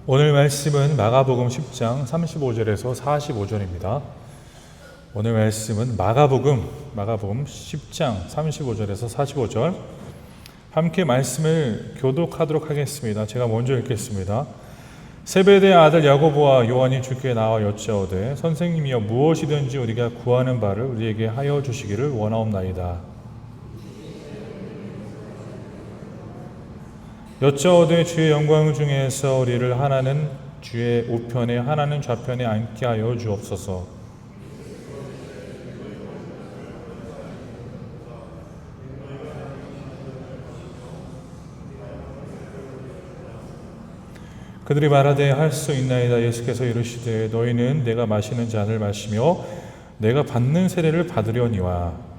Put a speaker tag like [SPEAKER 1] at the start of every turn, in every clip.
[SPEAKER 1] 오늘 말씀은 마가복음 10장 35절에서 45절입니다. 오늘 말씀은 마가복음 10장 35절에서 45절 함께 말씀을 교독하도록 하겠습니다. 제가 먼저 읽겠습니다. 세베대의 아들 야고보와 요한이 주께 나와 여짜오되 선생님이여 무엇이든지 우리가 구하는 바를 우리에게 하여 주시기를 원하옵나이다. 여짜오되 주의 영광 중에서 우리를 하나는 주의 우편에 하나는 좌편에 앉게 하여 주옵소서. 그들이 말하되 할 수 있나이다. 예수께서 이르시되 너희는 내가 마시는 잔을 마시며 내가 받는 세례를 받으려니와.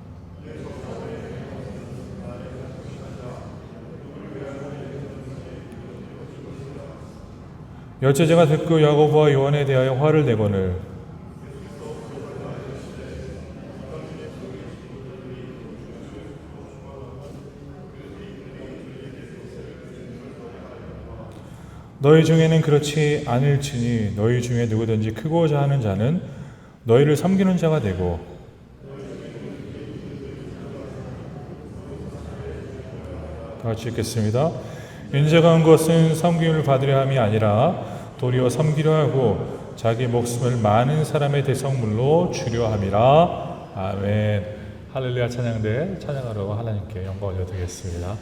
[SPEAKER 1] 여제자가 듣고 야고보와 요한에 대하여 화를 내거늘 너희 중에는 그렇지 않을지니 너희 중에 누구든지 크고자 하는 자는 너희를 섬기는 자가 되고 다 같이 읽겠습니다. 인자가 온 것은 섬김을 받으려 함이 아니라 도리어 섬기려 하고 자기 목숨을 많은 사람의 대성물로 주려 함이라. 아멘. 할렐루야. 찬양대 찬양하러 하나님께 영광 올려드리겠습니다.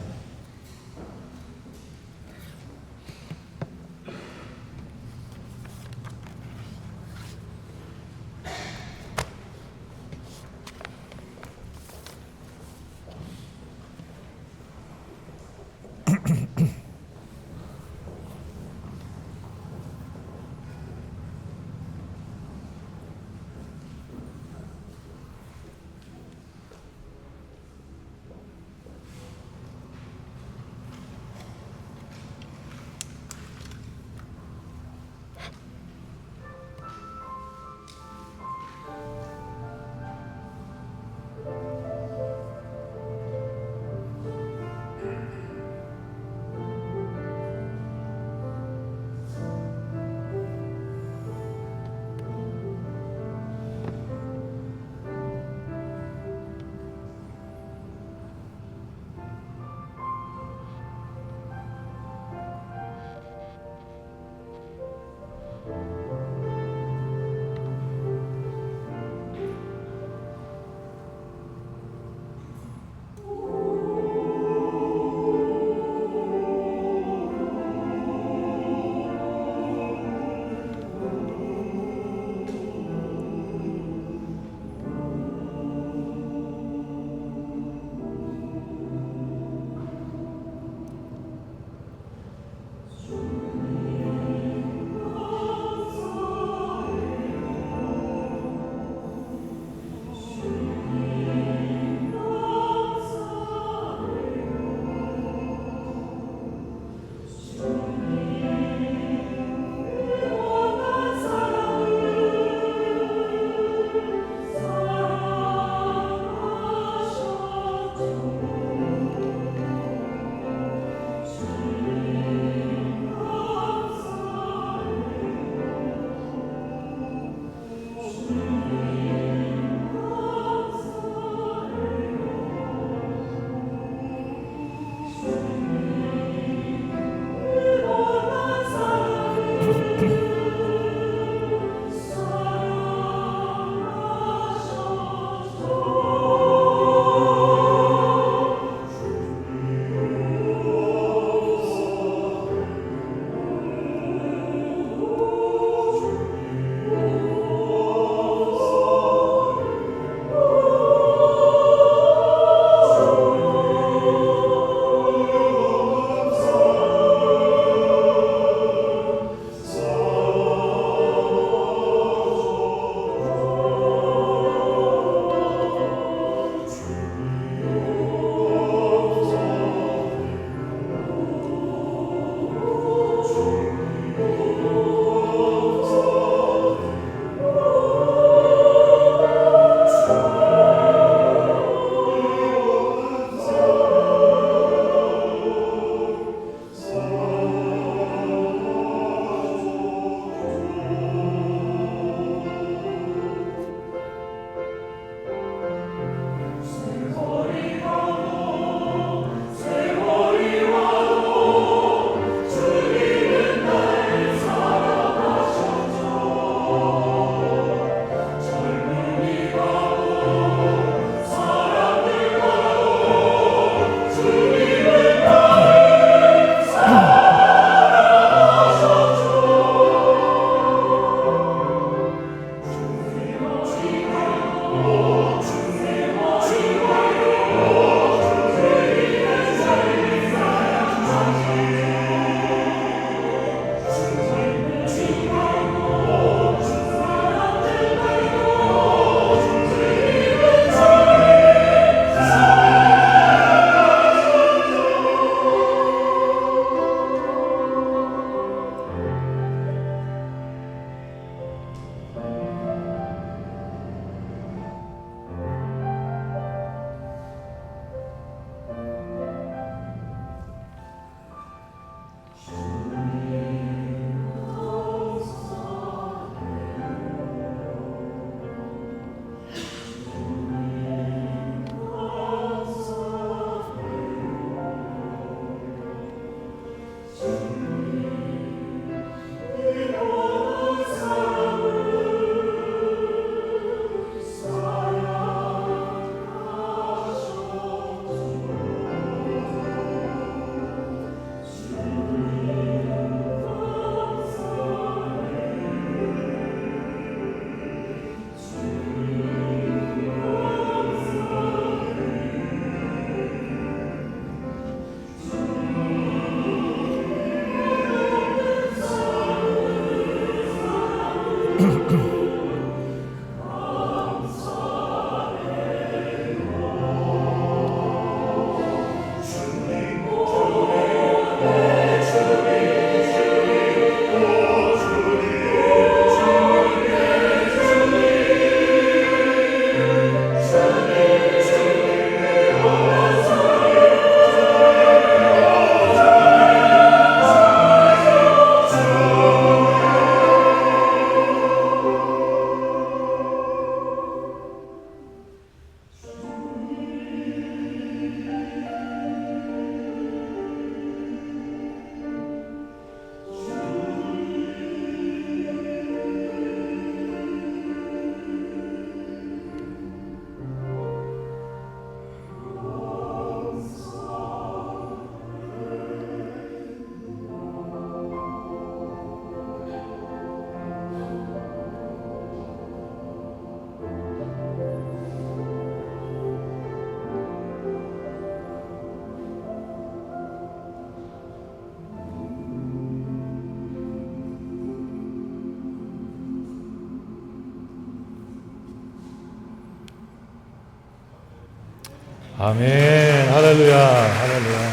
[SPEAKER 1] 아멘. 할렐루야. 할렐루야.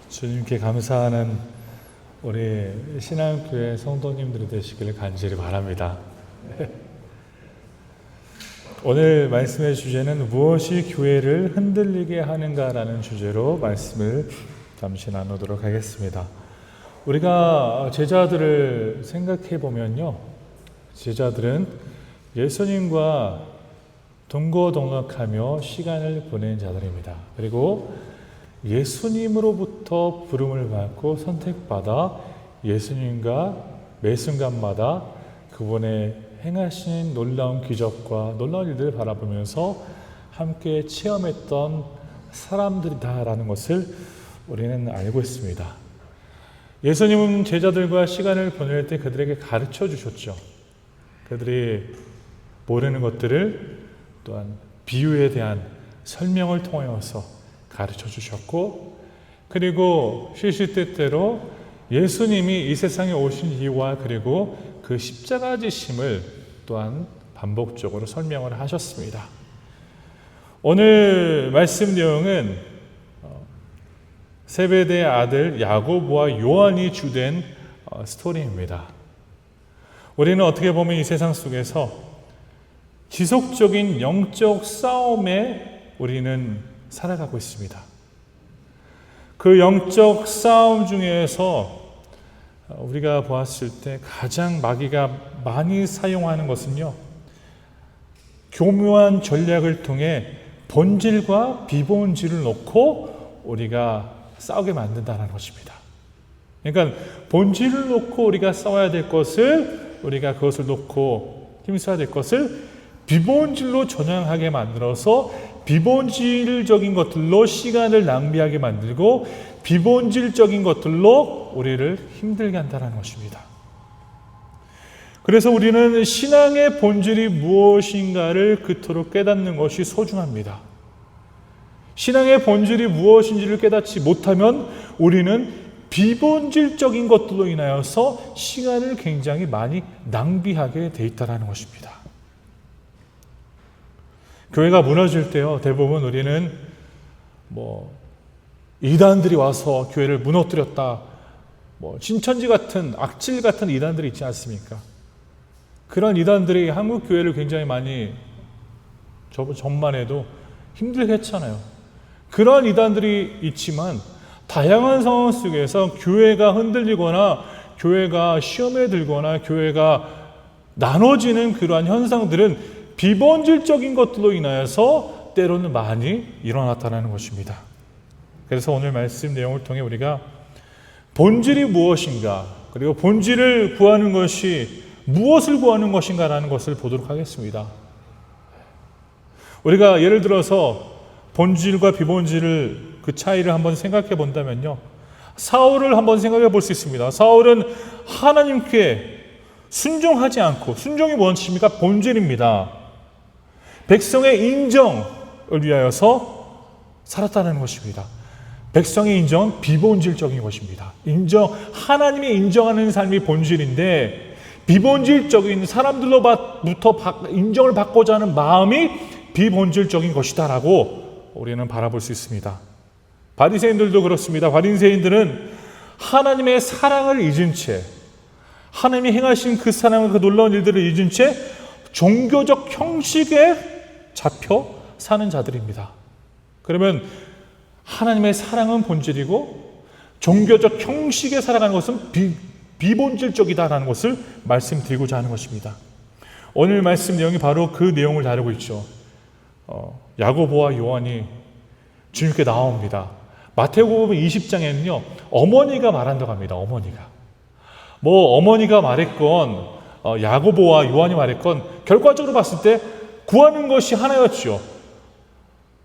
[SPEAKER 1] 주님께 감사하는 우리 신앙교회 성도님들이 되시기를 간절히 바랍니다. 오늘 말씀의 주제는 무엇이 교회를 흔들리게 하는가라는 주제로 말씀을 잠시 나누도록 하겠습니다. 우리가 제자들을 생각해 보면요, 제자들은 예수님과 동거동락하며 시간을 보낸 자들입니다. 그리고 예수님으로부터 부름을 받고 선택받아 예수님과 매 순간마다 그분의 행하신 놀라운 기적과 놀라운 일들을 바라보면서 함께 체험했던 사람들이다라는 것을 우리는 알고 있습니다. 예수님은 제자들과 시간을 보낼 때 그들에게 가르쳐 주셨죠. 그들이 모르는 것들을 또한 비유에 대한 설명을 통하여서 가르쳐 주셨고, 그리고 시시때때로 예수님이 이 세상에 오신 이유와 그리고 그 십자가 지심을 또한 반복적으로 설명을 하셨습니다. 오늘 말씀 내용은 세베대의 아들 야고보와 요한이 주된 스토리입니다. 우리는 어떻게 보면 이 세상 속에서 지속적인 영적 싸움에 우리는 살아가고 있습니다. 그 영적 싸움 중에서 우리가 보았을 때 가장 마귀가 많이 사용하는 것은요, 교묘한 전략을 통해 본질과 비본질을 놓고 우리가 싸우게 만든다는 것입니다. 그러니까 본질을 놓고 우리가 싸워야 될 것을, 우리가 그것을 놓고 힘써야 될 것을 비본질로 전향하게 만들어서 비본질적인 것들로 시간을 낭비하게 만들고 비본질적인 것들로 우리를 힘들게 한다는 것입니다. 그래서 우리는 신앙의 본질이 무엇인가를 그토록 깨닫는 것이 소중합니다. 신앙의 본질이 무엇인지를 깨닫지 못하면 우리는 비본질적인 것들로 인하여서 시간을 굉장히 많이 낭비하게 돼 있다는 것입니다. 교회가 무너질 때요, 대부분 우리는 이단들이 와서 교회를 무너뜨렸다, 신천지 같은 악질 같은 이단들이 있지 않습니까? 그런 이단들이 한국 교회를 굉장히 많이 전만 해도 힘들게 했잖아요. 그런 이단들이 있지만 다양한 상황 속에서 교회가 흔들리거나 교회가 시험에 들거나 교회가 나눠지는 그러한 현상들은 비본질적인 것들로 인하여서 때로는 많이 일어났다는 것입니다. 그래서 오늘 말씀 내용을 통해 우리가 본질이 무엇인가, 그리고 본질을 구하는 것이 무엇을 구하는 것인가라는 것을 보도록 하겠습니다. 우리가 예를 들어서 본질과 비본질을 그 차이를 한번 생각해 본다면요, 사울을 한번 생각해 볼 수 있습니다. 사울은 하나님께 순종하지 않고, 순종이 무엇입니까? 본질입니다. 백성의 인정을 위하여서 살았다는 것입니다. 백성의 인정은 비본질적인 것입니다. 하나님이 인정하는 삶이 본질인데 비본질적인 사람들로부터 인정을 받고자 하는 마음이 비본질적인 것이다라고 우리는 바라볼 수 있습니다. 바리새인들도 그렇습니다. 바리새인들은 하나님의 사랑을 잊은 채, 하나님이 행하신 그 사랑과 그 놀라운 일들을 잊은 채 종교적 형식에 잡혀 사는 자들입니다. 그러면 하나님의 사랑은 본질이고 종교적 형식에 살아가는 것은 비본질적이다라는 것을 말씀드리고자 하는 것입니다. 오늘 말씀 내용이 바로 그 내용을 다루고 있죠. 야고보와 요한이 주님께 나옵니다. 마태복음 20장에는요, 어머니가 말한다고 합니다. 어머니가 말했건 야고보와 요한이 말했건 결과적으로 봤을 때 구하는 것이 하나였죠.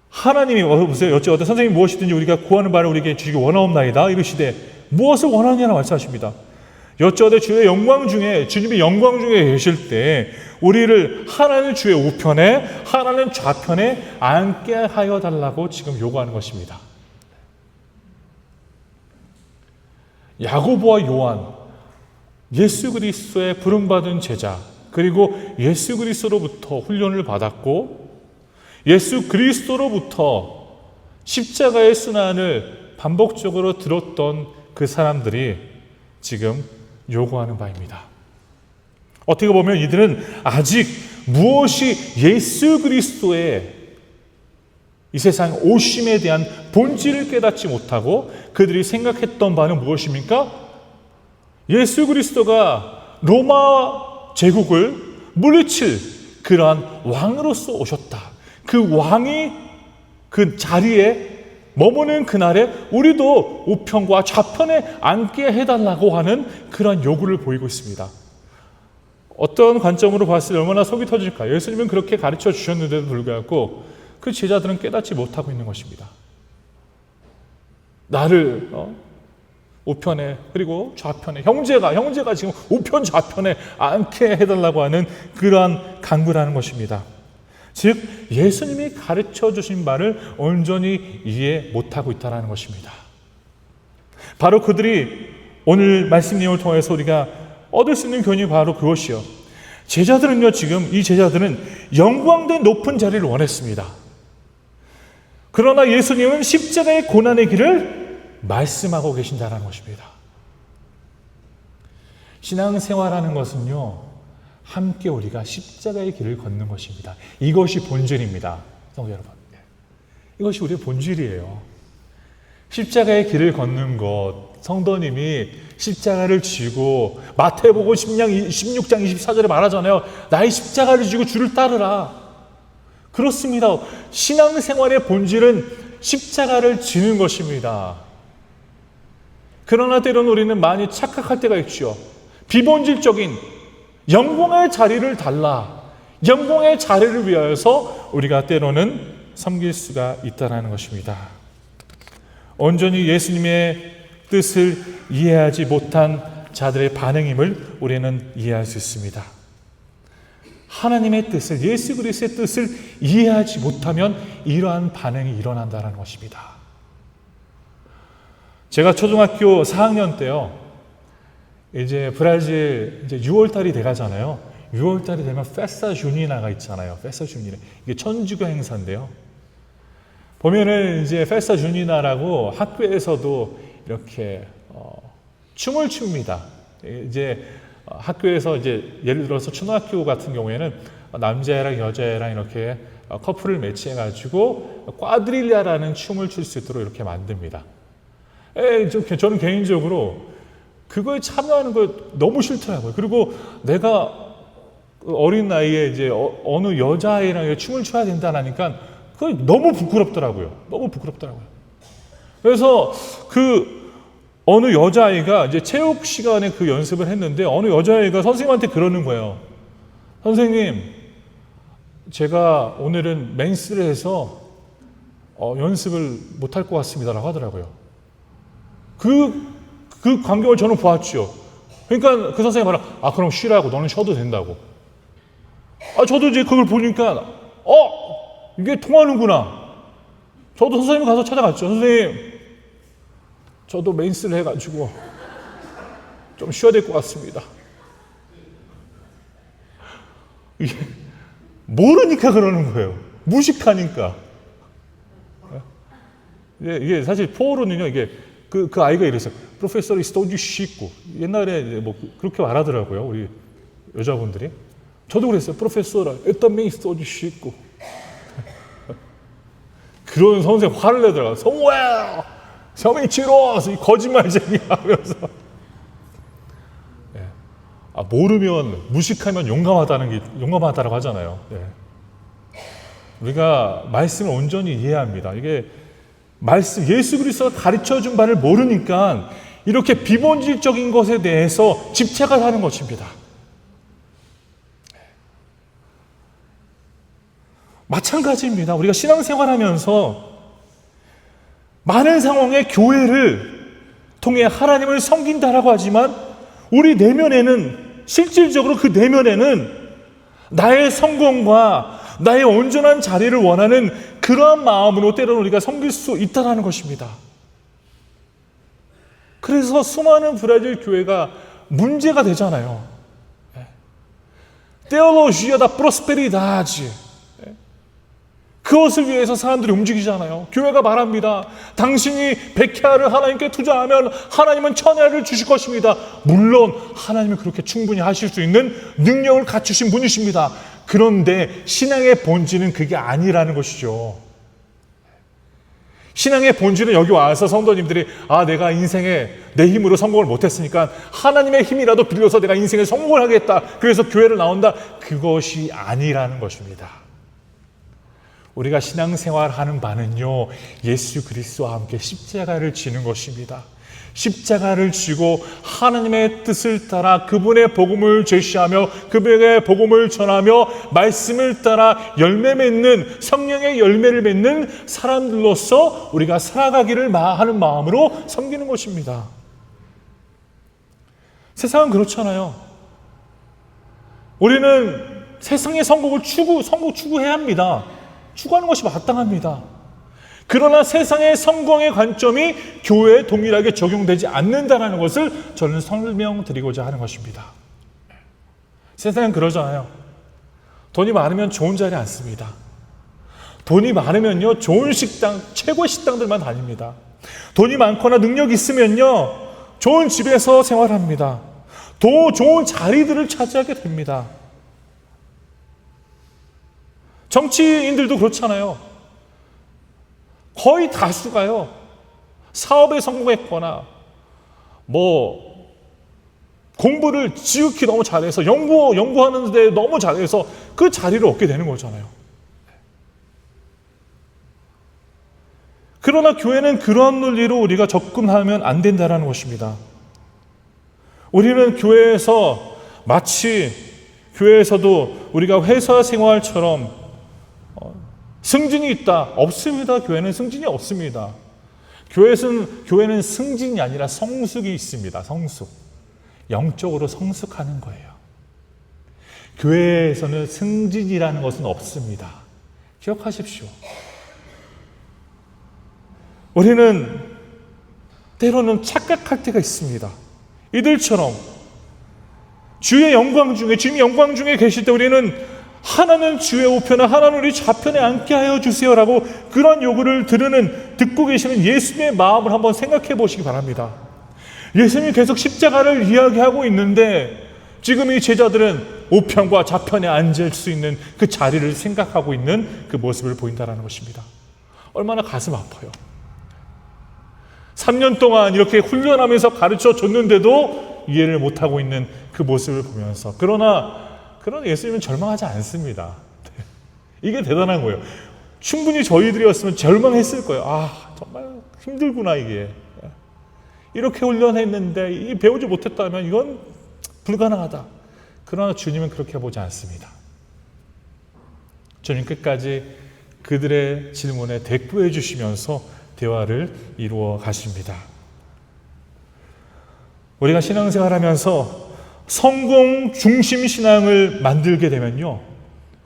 [SPEAKER 1] 하나님이 보세요. 여쭤오되 선생님 무엇이든지 우리가 구하는 바를 우리에게 주시기 원하옵나이다 이르시되 무엇을 원하느냐고 말씀하십니다. 여쭤오되 주의 영광 중에, 주님이 영광 중에 계실 때 우리를 하나는 주의 우편에 하나는 좌편에 앉게 하여 달라고 지금 요구하는 것입니다. 야고보와 요한, 예수 그리스도의 부름받은 제자, 그리고 예수 그리스도로부터 훈련을 받았고 예수 그리스도로부터 십자가의 순환을 반복적으로 들었던 그 사람들이 지금 요구하는 바입니다. 어떻게 보면 이들은 아직 무엇이 예수 그리스도의 이 세상 오심에 대한 본질을 깨닫지 못하고 그들이 생각했던 바는 무엇입니까? 예수 그리스도가 로마 제국을 물리칠 그러한 왕으로서 오셨다. 그 왕이 그 자리에 머무는 그날에 우리도 우편과 좌편에 앉게 해달라고 하는 그런 요구를 보이고 있습니다. 어떤 관점으로 봤을 때 얼마나 속이 터질까? 예수님은 그렇게 가르쳐 주셨는데도 불구하고 그 제자들은 깨닫지 못하고 있는 것입니다. 나를 우편에 그리고 좌편에 형제가 지금 우편 좌편에 앉게 해달라고 하는 그러한 간구라는 것입니다. 즉 예수님이 가르쳐 주신 바를 온전히 이해 못하고 있다는 것입니다. 바로 그들이 오늘 말씀 내용을 통해서 우리가 얻을 수 있는 교훈이 바로 그것이요. 제자들은요, 지금 이 제자들은 영광된 높은 자리를 원했습니다. 그러나 예수님은 십자가의 고난의 길을 말씀하고 계신다는 것입니다. 신앙생활하는 것은요, 함께 우리가 십자가의 길을 걷는 것입니다. 이것이 본질입니다. 성도 여러분, 이것이 우리의 본질이에요. 십자가의 길을 걷는 것, 성도님이 십자가를 쥐고 마태복음 16장 24절에 말하잖아요. 나의 십자가를 쥐고 주를 따르라. 그렇습니다. 신앙생활의 본질은 십자가를 지는 것입니다. 그러나 때로는 우리는 많이 착각할 때가 있죠. 비본질적인 영광의 자리를 달라, 영광의 자리를 위하여서 우리가 때로는 섬길 수가 있다는 것입니다. 온전히 예수님의 뜻을 이해하지 못한 자들의 반응임을 우리는 이해할 수 있습니다. 하나님의 뜻을, 예수 그리스도의 뜻을 이해하지 못하면 이러한 반응이 일어난다는 것입니다. 제가 초등학교 4학년 때요, 이제 브라질 6월달이 돼가잖아요. 6월달이 되면 페스타 주니나가 있잖아요. 페스타 주니나. 이게 천주교 행사인데요. 보면은 이제 페스타 주니나라고 학교에서도 이렇게 춤을 춥니다. 이제 학교에서 이제 예를 들어서 초등학교 같은 경우에는 남자애랑 여자애랑 이렇게 커플을 매치해가지고 꽈드릴라라는 춤을 출 수 있도록 이렇게 만듭니다. 저는 개인적으로 그거에 참여하는 거 너무 싫더라고요. 그리고 내가 어린 나이에 이제 어느 여자아이랑 춤을 춰야 된다니까 그게 너무 부끄럽더라고요. 너무 부끄럽더라고요. 그래서 그 어느 여자아이가 이제 체육 시간에 그 연습을 했는데 어느 여자아이가 선생님한테 그러는 거예요. 선생님, 제가 오늘은 맨스를 해서 연습을 못할 것 같습니다라고 하더라고요. 그 광경을 저는 보았죠. 그러니까 그 선생님이 말하, 그럼 쉬라고, 너는 쉬어도 된다고. 저도 이제 그걸 보니까 이게 통하는구나. 저도 선생님 가서 찾아갔죠. 선생님, 저도 메인스를 해가지고 좀 쉬어야 될 것 같습니다. 이게 모르니까 그러는 거예요. 무식하니까. 이게 사실 포로는요, 이게 그 아이가 이랬어요. 프로페서리 스토지 씻고 옛날에 뭐 그렇게 말하더라고요, 우리 여자분들이. 저도 그랬어요. 프로페서라 에따메이 스토지 씻고. 그런 선생님 화를 내더라고요. 성우야, 서미치로 거짓말쟁이 하면서. 모르면, 무식하면 용감하다라고 하잖아요. 우리가 말씀을 온전히 이해해야 합니다. 이게 말씀, 예수 그리스도가 가르쳐준 바를 모르니까 이렇게 비본질적인 것에 대해서 집착을 하는 것입니다. 마찬가지입니다. 우리가 신앙생활하면서 많은 상황에 교회를 통해 하나님을 섬긴다라고 하지만 우리 내면에는, 실질적으로 그 내면에는 나의 성공과 나의 온전한 자리를 원하는 그러한 마음으로 때로는 우리가 섬길 수 있다는 것입니다. 그래서 수많은 브라질 교회가 문제가 되잖아요. Teologia da prosperidade. 그것을 위해서 사람들이 움직이잖아요. 교회가 말합니다. 당신이 백해아를 하나님께 투자하면 하나님은 천해아를 주실 것입니다. 물론 하나님은 그렇게 충분히 하실 수 있는 능력을 갖추신 분이십니다. 그런데 신앙의 본질은 그게 아니라는 것이죠. 신앙의 본질은 여기 와서 성도님들이 내가 인생에 내 힘으로 성공을 못했으니까 하나님의 힘이라도 빌려서 내가 인생에 성공을 하겠다. 그래서 교회를 나온다. 그것이 아니라는 것입니다. 우리가 신앙생활하는 바는요, 예수 그리스도와 함께 십자가를 지는 것입니다. 십자가를 지고 하나님의 뜻을 따라 그분의 복음을 제시하며 그분의 복음을 전하며 말씀을 따라 열매 맺는, 성령의 열매를 맺는 사람들로서 우리가 살아가기를 하는 마음으로 섬기는 것입니다. 세상은 그렇잖아요. 우리는 세상의 성공 추구해야 합니다. 추구하는 것이 마땅합니다. 그러나 세상의 성공의 관점이 교회에 동일하게 적용되지 않는다는 것을 저는 설명드리고자 하는 것입니다. 세상은 그러잖아요. 돈이 많으면 좋은 자리에 앉습니다. 돈이 많으면요, 좋은 식당, 최고의 식당들만 다닙니다. 돈이 많거나 능력이 있으면요, 좋은 집에서 생활합니다. 더 좋은 자리들을 차지하게 됩니다. 정치인들도 그렇잖아요. 거의 다수가요, 사업에 성공했거나 공부를 지극히 너무 잘해서 연구하는 데 너무 잘해서 그 자리를 얻게 되는 거잖아요. 그러나 교회는 그런 논리로 우리가 접근하면 안 된다는 것입니다. 우리는 교회에서 마치 교회에서도 우리가 회사 생활처럼 승진이 있다. 없습니다. 교회는 승진이 없습니다. 교회는 승진이 아니라 성숙이 있습니다. 성숙. 영적으로 성숙하는 거예요. 교회에서는 승진이라는 것은 없습니다. 기억하십시오. 우리는 때로는 착각할 때가 있습니다. 이들처럼 주의 영광 중에, 주님이 영광 중에 계실 때 우리는 하나는 주의 우편에 하나는 우리 좌편에 앉게 하여 주세요라고 그런 요구를 듣고 계시는 예수님의 마음을 한번 생각해 보시기 바랍니다. 예수님이 계속 십자가를 이야기하고 있는데 지금 이 제자들은 우편과 좌편에 앉을 수 있는 그 자리를 생각하고 있는 그 모습을 보인다는 것입니다. 얼마나 가슴 아파요. 3년 동안 이렇게 훈련하면서 가르쳐 줬는데도 이해를 못하고 있는 그 모습을 보면서 그러나 예수님은 절망하지 않습니다. 이게 대단한 거예요. 충분히 저희들이었으면 절망했을 거예요. 정말 힘들구나 이게. 이렇게 훈련했는데 배우지 못했다면 이건 불가능하다. 그러나 주님은 그렇게 보지 않습니다. 주님 끝까지 그들의 질문에 대꾸해 주시면서 대화를 이루어 가십니다. 우리가 신앙생활하면서 성공 중심 신앙을 만들게 되면요,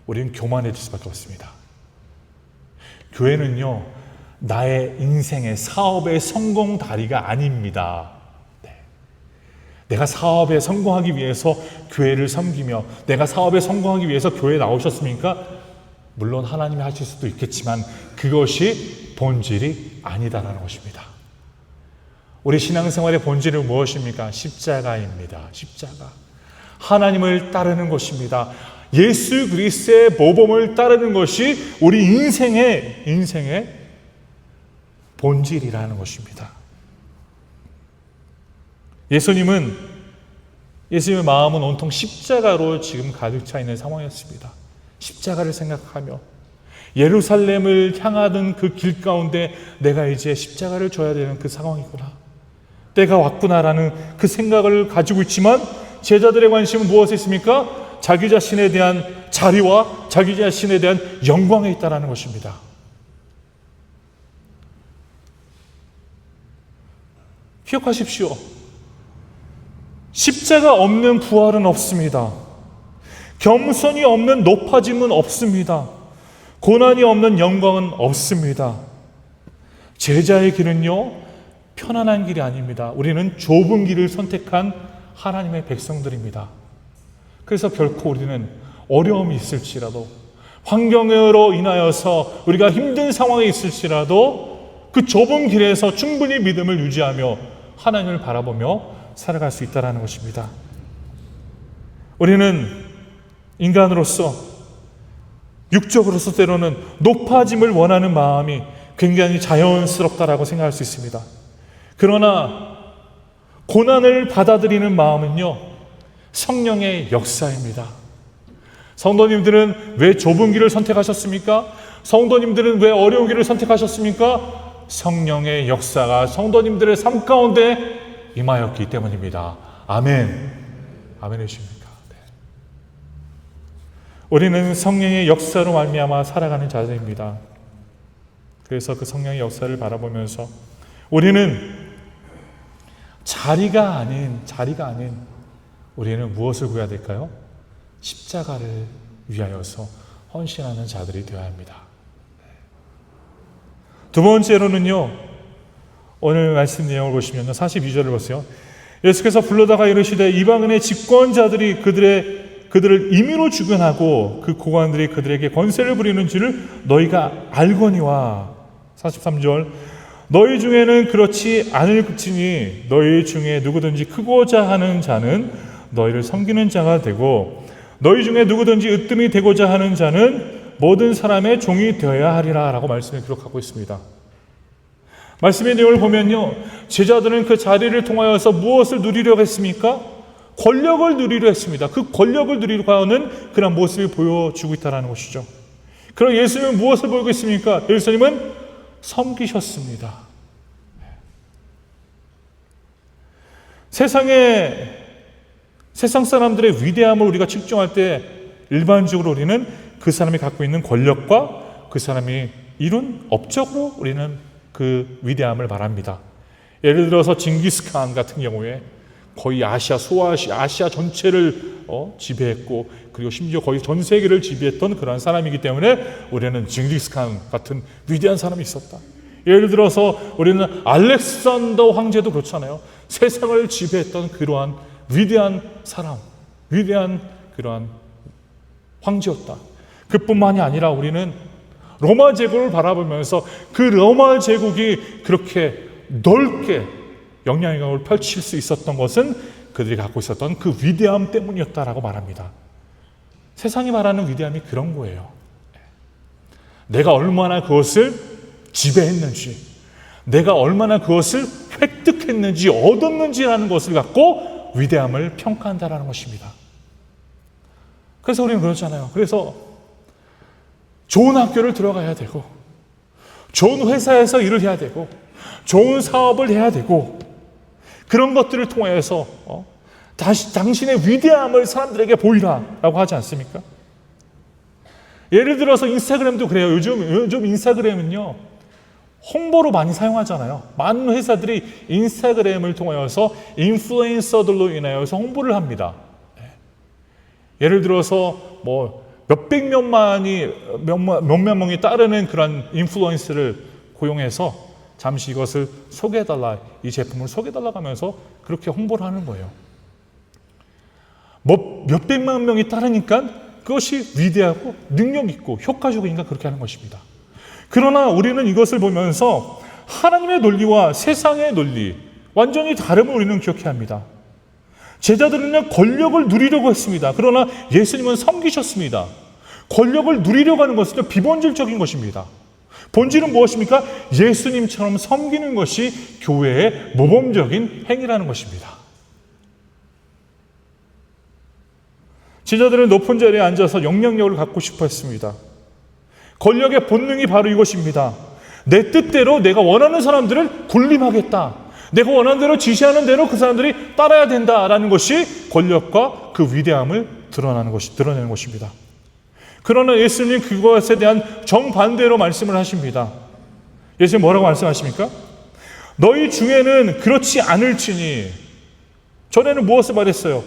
[SPEAKER 1] 우리는 교만해질 수밖에 없습니다. 교회는요, 나의 인생의 사업의 성공 다리가 아닙니다. 내가 사업에 성공하기 위해서 교회를 섬기며 내가 사업에 성공하기 위해서 교회에 나오셨습니까? 물론 하나님이 하실 수도 있겠지만 그것이 본질이 아니다라는 것입니다. 우리 신앙생활의 본질은 무엇입니까? 십자가입니다. 십자가. 하나님을 따르는 것입니다. 예수 그리스도의 모범을 따르는 것이 우리 인생의 본질이라는 것입니다. 예수님의 마음은 온통 십자가로 지금 가득 차 있는 상황이었습니다. 십자가를 생각하며 예루살렘을 향하던 그 길 가운데 내가 이제 십자가를 져야 되는 그 상황이구나. 때가 왔구나라는 그 생각을 가지고 있지만 제자들의 관심은 무엇에 있습니까? 자기 자신에 대한 자리와 자기 자신에 대한 영광에 있다는 것입니다. 기억하십시오. 십자가 없는 부활은 없습니다. 겸손이 없는 높아짐은 없습니다. 고난이 없는 영광은 없습니다. 제자의 길은요, 편안한 길이 아닙니다. 우리는 좁은 길을 선택한 하나님의 백성들입니다. 그래서 결코 우리는 어려움이 있을지라도, 환경으로 인하여서 우리가 힘든 상황에 있을지라도 그 좁은 길에서 충분히 믿음을 유지하며 하나님을 바라보며 살아갈 수 있다는 것입니다. 우리는 인간으로서, 육적으로서 때로는 높아짐을 원하는 마음이 굉장히 자연스럽다라고 생각할 수 있습니다. 그러나 고난을 받아들이는 마음은요, 성령의 역사입니다. 성도님들은 왜 좁은 길을 선택하셨습니까? 성도님들은 왜 어려운 길을 선택하셨습니까? 성령의 역사가 성도님들의 삶 가운데 임하였기 때문입니다. 아멘. 아멘 해주십니까? 네. 우리는 성령의 역사로 말미암아 살아가는 자들입니다. 그래서 그 성령의 역사를 바라보면서 우리는 자리가 아닌 우리는 무엇을 구해야 될까요? 십자가를 위하여서 헌신하는 자들이 되어야 합니다. 두 번째로는요, 오늘 말씀 내용을 보시면요, 42절을 보세요. 예수께서 불러다가 이르시되 이방인의 집권자들이 그들을 임의로 주관하고 그 고관들이 그들에게 권세를 부리는 줄을 너희가 알거니와. 43절, 너희 중에는 그렇지 않을지니 너희 중에 누구든지 크고자 하는 자는 너희를 섬기는 자가 되고 너희 중에 누구든지 으뜸이 되고자 하는 자는 모든 사람의 종이 되어야 하리라 라고 말씀을 기록하고 있습니다. 말씀의 내용을 보면요, 제자들은 그 자리를 통하여서 무엇을 누리려고 했습니까? 권력을 누리려 했습니다. 그 권력을 누리려고 하는 그런 모습을 보여주고 있다는 것이죠. 그럼 예수님은 무엇을 보이고 있습니까? 예수님은 섬기셨습니다. 세상 사람들의 위대함을 우리가 측정할 때 일반적으로 우리는 그 사람이 갖고 있는 권력과 그 사람이 이룬 업적으로 우리는 그 위대함을 말합니다. 예를 들어서 징기스칸 같은 경우에 거의 아시아 전체를 지배했고, 그리고 심지어 거의 전 세계를 지배했던 그런 사람이기 때문에 우리는 징기스칸 같은 위대한 사람이 있었다. 예를 들어서 우리는 알렉산더 황제도 그렇잖아요. 세상을 지배했던 그러한 위대한 사람, 위대한 그러한 황제였다. 그뿐만이 아니라 우리는 로마 제국을 바라보면서 그 로마 제국이 그렇게 넓게 영향력을 펼칠 수 있었던 것은 그들이 갖고 있었던 그 위대함 때문이었다라고 말합니다. 세상이 말하는 위대함이 그런 거예요. 내가 얼마나 그것을 지배했는지, 내가 얼마나 그것을 획득했는지, 얻었는지라는 것을 갖고 위대함을 평가한다라는 것입니다. 그래서 우리는 그렇잖아요. 그래서 좋은 학교를 들어가야 되고, 좋은 회사에서 일을 해야 되고, 좋은 사업을 해야 되고, 그런 것들을 통해서 다시 당신의 위대함을 사람들에게 보이라라고 하지 않습니까? 예를 들어서 인스타그램도 그래요. 요즘 인스타그램은요, 홍보로 많이 사용하잖아요. 많은 회사들이 인스타그램을 통하여서 인플루엔서들로 인하여서 홍보를 합니다. 예를 들어서 몇만 명이 따르는 그런 인플루언서를 고용해서 잠시 이것을 소개해달라, 이 제품을 소개해달라고 하면서 그렇게 홍보를 하는 거예요. 몇백만 명이 따르니까 그것이 위대하고 능력 있고 효과적이니까 그렇게 하는 것입니다. 그러나 우리는 이것을 보면서 하나님의 논리와 세상의 논리, 완전히 다름을 우리는 기억해야 합니다. 제자들은 권력을 누리려고 했습니다. 그러나 예수님은 섬기셨습니다. 권력을 누리려고 하는 것은 비본질적인 것입니다. 본질은 무엇입니까? 예수님처럼 섬기는 것이 교회의 모범적인 행위라는 것입니다. 제자들은 높은 자리에 앉아서 영향력을 갖고 싶어 했습니다. 권력의 본능이 바로 이것입니다. 내 뜻대로 내가 원하는 사람들을 군림하겠다. 내가 원하는 대로 지시하는 대로 그 사람들이 따라야 된다라는 것이 권력과 그 위대함을 드러내는 것입니다. 그러나 예수님 그것에 대한 정반대로 말씀을 하십니다. 예수님 뭐라고 말씀하십니까? 너희 중에는 그렇지 않을지니. 전에는 무엇을 말했어요?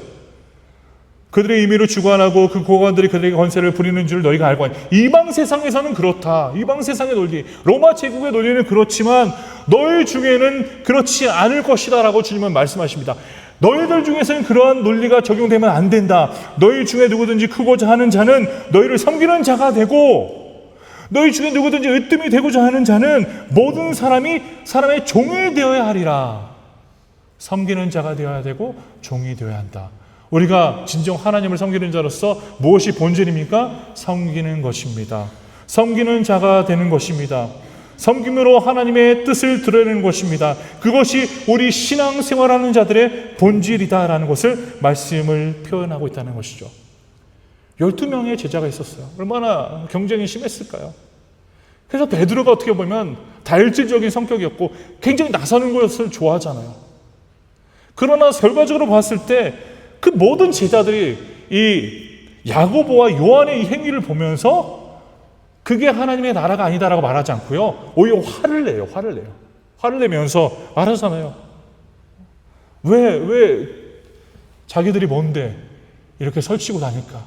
[SPEAKER 1] 그들의 임의로 주관하고 그 고관들이 그들에게 권세를 부리는 줄 너희가 알고 하니. 이방 세상에서는 그렇다. 이방 세상의 논리, 로마 제국의 논리는 그렇지만 너희 중에는 그렇지 않을 것이다 라고 주님은 말씀하십니다. 너희들 중에서는 그러한 논리가 적용되면 안 된다. 너희 중에 누구든지 크고자 하는 자는 너희를 섬기는 자가 되고, 너희 중에 누구든지 으뜸이 되고자 하는 자는 모든 사람이 사람의 종이 되어야 하리라. 섬기는 자가 되어야 되고 종이 되어야 한다. 우리가 진정 하나님을 섬기는 자로서 무엇이 본질입니까? 섬기는 것입니다. 섬기는 자가 되는 것입니다. 섬김으로 하나님의 뜻을 드러내는 것입니다. 그것이 우리 신앙생활하는 자들의 본질이다라는 것을 말씀을 표현하고 있다는 것이죠. 12명의 제자가 있었어요. 얼마나 경쟁이 심했을까요? 그래서 베드로가 어떻게 보면 다혈질적인 성격이었고 굉장히 나서는 것을 좋아하잖아요. 그러나 결과적으로 봤을 때 그 모든 제자들이 이 야고보와 요한의 이 행위를 보면서 그게 하나님의 나라가 아니다라고 말하지 않고요, 오히려 화를 내요. 화를 내면서 말하잖아요. 왜 자기들이 뭔데 이렇게 설치고 다닐까?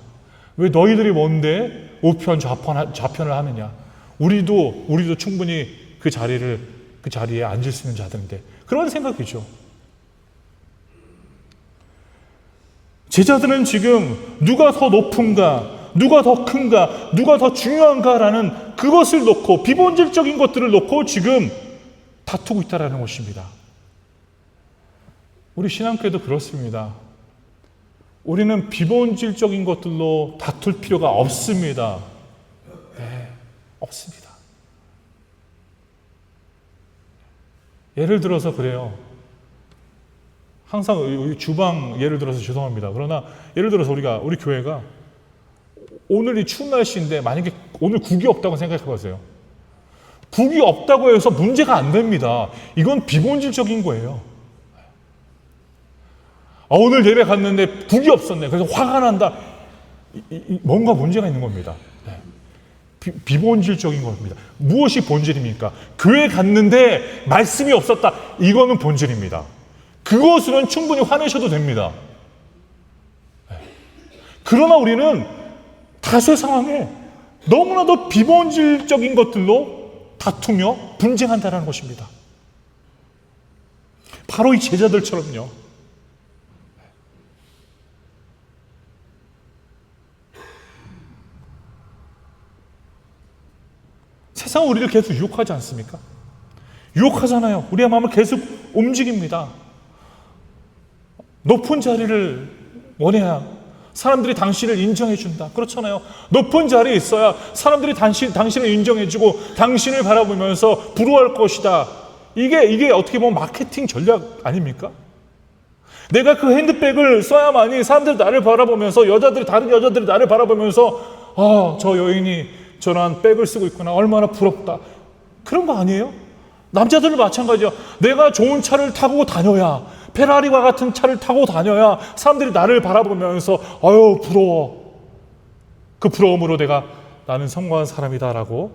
[SPEAKER 1] 왜 너희들이 뭔데 우편 좌편을 하느냐? 우리도 충분히 그 자리에 앉을 수 있는 자들인데, 그런 생각이죠. 제자들은 지금 누가 더 높은가, 누가 더 큰가, 누가 더 중요한가라는 그것을 놓고, 비본질적인 것들을 놓고 지금 다투고 있다는 것입니다. 우리 신앙교회도 그렇습니다. 우리는 비본질적인 것들로 다툴 필요가 없습니다. 네, 없습니다. 예를 들어서 그래요. 항상 주방 예를 들어서 죄송합니다. 그러나 예를 들어서 우리 교회가 오늘 이 추운 날씨인데 만약에 오늘 국이 없다고 생각해 보세요. 국이 없다고 해서 문제가 안 됩니다. 이건 비본질적인 거예요. 오늘 예배 갔는데 국이 없었네. 그래서 화가 난다. 뭔가 문제가 있는 겁니다. 비본질적인 겁니다. 무엇이 본질입니까? 교회 갔는데 말씀이 없었다. 이거는 본질입니다. 그것으로는 충분히 화내셔도 됩니다. 그러나 우리는 다수의 상황에 너무나도 비본질적인 것들로 다투며 분쟁한다는 것입니다. 바로 이 제자들처럼요. 세상은 우리를 계속 유혹하지 않습니까? 유혹하잖아요. 우리의 마음을 계속 움직입니다. 높은 자리를 원해야 사람들이 당신을 인정해준다. 그렇잖아요. 높은 자리에 있어야 사람들이 당신을 인정해주고 당신을 바라보면서 부러워할 것이다. 이게 어떻게 보면 마케팅 전략 아닙니까? 내가 그 핸드백을 써야만이 사람들이 나를 바라보면서, 다른 여자들이 나를 바라보면서 저 여인이 저런 백을 쓰고 있구나. 얼마나 부럽다. 그런 거 아니에요? 남자들도 마찬가지야. 내가 좋은 차를 타고 다녀야, 페라리와 같은 차를 타고 다녀야 사람들이 나를 바라보면서 부러워. 그 부러움으로 나는 성공한 사람이다라고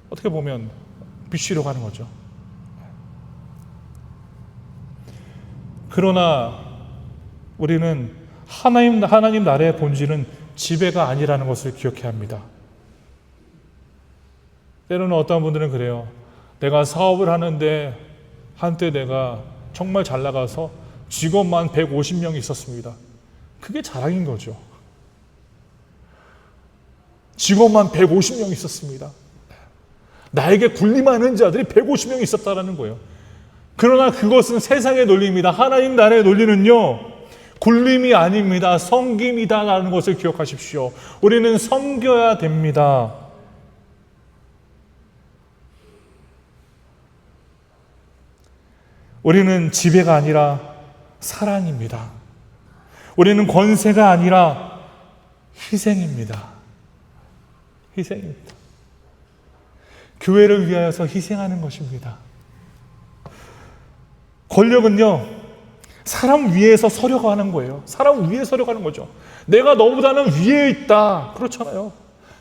[SPEAKER 1] 어떻게 보면 비추려고 하는 거죠. 그러나 우리는 하나님 나라의 본질은 지배가 아니라는 것을 기억해야 합니다. 때로는 어떤 분들은 그래요. 내가 사업을 하는데 한때 내가 정말 잘 나가서 직원만 150명이 있었습니다. 그게 자랑인 거죠. 직원만 150명이 있었습니다. 나에게 군림하는 자들이 150명이 있었다는 거예요. 그러나 그것은 세상의 논리입니다. 하나님 나라의 논리는요, 군림이 아닙니다. 섬김이다라는 것을 기억하십시오. 우리는 섬겨야 됩니다. 우리는 지배가 아니라 사랑입니다. 우리는 권세가 아니라 희생입니다. 희생입니다. 교회를 위하여서 희생하는 것입니다. 권력은요, 사람 위에서 서려고 하는 거예요. 사람 위에 서려고 하는 거죠. 내가 너보다는 위에 있다. 그렇잖아요.